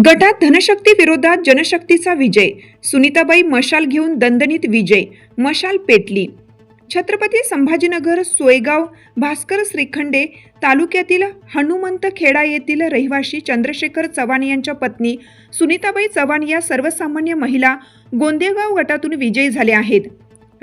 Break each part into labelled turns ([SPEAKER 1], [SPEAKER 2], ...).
[SPEAKER 1] गटात धनशक्ती विरोधात जनशक्तीचा विजय. सुनीताबाई मशाल घेऊन दणदणीत विजय. मशाल पेटली. छत्रपती संभाजीनगर सोयगाव भास्कर श्रीखंडे तालुक्यातील हनुमंतखेडा येथील रहिवासी चंद्रशेखर चव्हाण यांच्या पत्नी सुनीताबाई चव्हाण या सर्वसामान्य महिला गोंदेगाव गटातून विजयी झाल्या आहेत.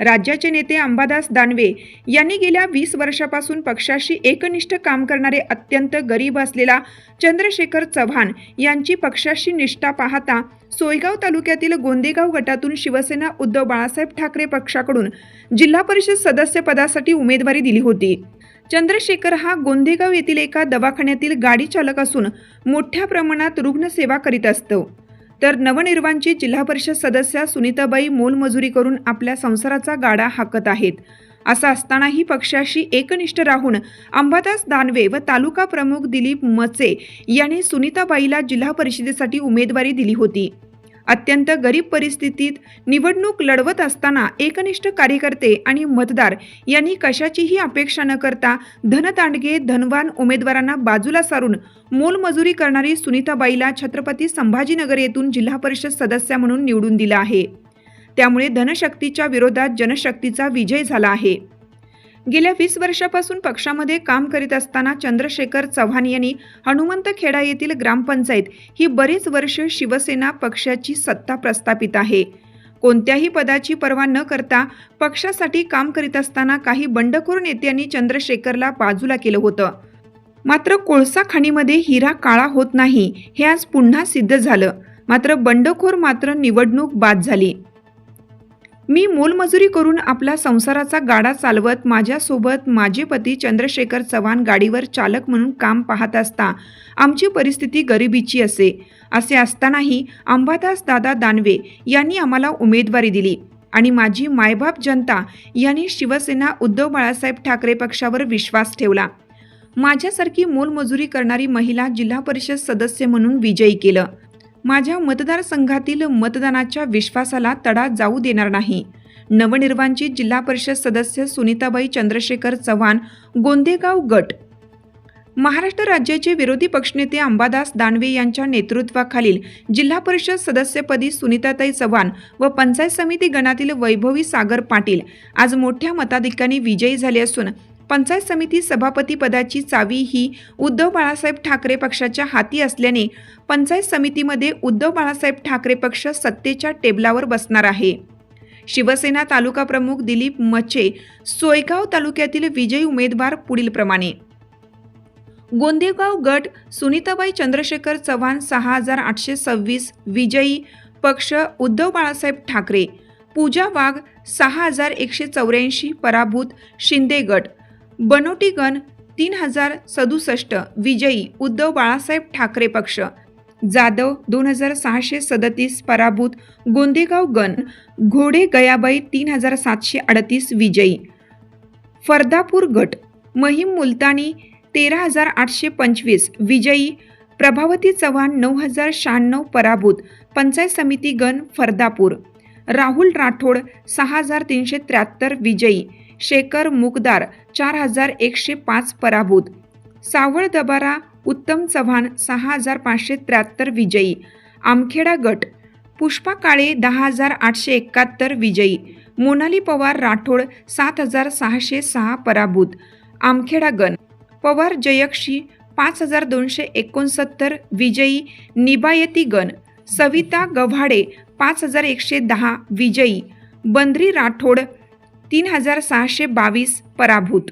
[SPEAKER 1] राज्याचे नेते अंबादास दानवे यांनी गेल्या 20 वर्षापासून पक्षाशी एकनिष्ठ काम करणारे अत्यंत गरीब असलेला चंद्रशेखर चव्हाण यांची पक्षाशी निष्ठा पाहता सोयगाव तालुक्यातील गोंदेगाव गटातून शिवसेना उद्धव बाळासाहेब ठाकरे पक्षाकडून जिल्हा परिषद सदस्य पदासाठी उमेदवारी दिली होती. चंद्रशेखर हा गोंदेगाव येथील एका दवाखान्यातील गाडी चालक असून मोठ्या प्रमाणात रुग्णसेवा करीत असतो. तर नवनिर्वाचित जिल्हा परिषद सदस्या सुनीताबाई मोलमजुरी करून आपल्या संसाराचा गाडा हाकत आहेत. असं असतानाही पक्षाशी एकनिष्ठ राहून अंबादास दानवे व तालुका प्रमुख दिलीप मचे यांनी सुनीताबाईला जिल्हा परिषदेसाठी उमेदवारी दिली होती. अत्यंत गरीब परिस्थितीत निवडणूक लढवत असताना एकनिष्ठ कार्यकर्ते आणि मतदार यांनी कशाचीही अपेक्षा न करता धनदांडगे धनवान उमेदवारांना बाजूला सारून मोलमजुरी करणारी सुनीताबाईला छत्रपती संभाजीनगर येथून जिल्हा परिषद सदस्य म्हणून निवडून दिलं आहे. त्यामुळे धनशक्तीच्या विरोधात जनशक्तीचा विजय झाला आहे. गेल्या 20 वर्षापासून पक्षामध्ये काम करीत असताना चंद्रशेखर चव्हाण यांनी हनुमंतखेडा येथील ग्रामपंचायत ही बरेच वर्ष शिवसेना पक्षाची सत्ता प्रस्थापित आहे. कोणत्याही पदाची पर्वा न करता पक्षासाठी काम करीत असताना काही बंडखोर नेत्यांनी चंद्रशेखरला बाजूला केलं होतं. मात्र कोळसा खाणीमध्ये हिरा काळा होत नाही हे आज पुन्हा सिद्ध झालं. मात्र बंडखोर मात्र निवडणूक बाद झाली. मी मोलमजुरी करून आपला संसाराचा गाडा चालवत माझ्यासोबत माझे पती चंद्रशेखर चव्हाण गाडीवर चालक म्हणून काम पाहत असता आमची परिस्थिती गरिबीची असे असतानाही अंबादास दादा दानवे यांनी आम्हाला उमेदवारी दिली आणि माझी मायबाप जनता यांनी शिवसेना उद्धव बाळासाहेब ठाकरे पक्षावर विश्वास ठेवला. माझ्यासारखी मोलमजुरी करणारी महिला जिल्हा परिषद सदस्य म्हणून विजयी केलं. माझ्या मतदारसंघातील मतदानाच्या विश्वासाला तडा जाऊ देणार नाही. नवनिर्वाचित जिल्हा परिषद सदस्य सुनीताबाई चंद्रशेखर चव्हाण गोंदेगाव गट. महाराष्ट्र राज्याचे विरोधी पक्षनेते अंबादास दानवे यांच्या नेतृत्वाखालील जिल्हा परिषद सदस्यपदी सुनीताताई चव्हाण व पंचायत समिती गणातील वैभवी सागर पाटील आज मोठ्या मताधिक्याने विजयी झाले असून पंचायत समिती सभापती पदाची चावी ही उद्धव बाळासाहेब ठाकरे पक्षाच्या हाती असल्याने पंचायत समितीमध्ये उद्धव बाळासाहेब ठाकरे पक्ष सत्तेच्या टेबलावर बसणार आहे. शिवसेना तालुका प्रमुख दिलीप मचे सोयगाव तालुक्यातील विजयी उमेदवार पुढील प्रमाणे. गोंदेगाव गट सुनीताबाई चंद्रशेखर चव्हाण 6826 विजयी पक्ष उद्धव बाळासाहेब ठाकरे. पूजा वाघ 6184 पराभूत शिंदे गट. बनोटी गण 3067 विजयी उद्धव बाळासाहेब ठाकरे पक्ष. जाधव 2637 पराभूत गोंदेगाव गण. घोडे गयाबाई 3738 विजयी. फरदापूर गट. महिम मुलतानी 13825 विजयी. प्रभावती चव्हाण 9096 पराभूत पंचायत समिती गण फरदापूर. राहुल राठोड 6373 विजयी. शेखर मुकदार 4105 पराभूत. सावळ दबारा उत्तम चव्हाण 6573 विजयी. आमखेडा गट. पुष्पा काळे 10871 विजयी. मोनाली पवार राठोड 7606 पराभूत. आमखेडा गण. पवार जयक्षी 5269 विजयी. निबायती गण. सविता गव्हाडे 5110 विजयी. बंद्री राठोड 3622 पराभूत.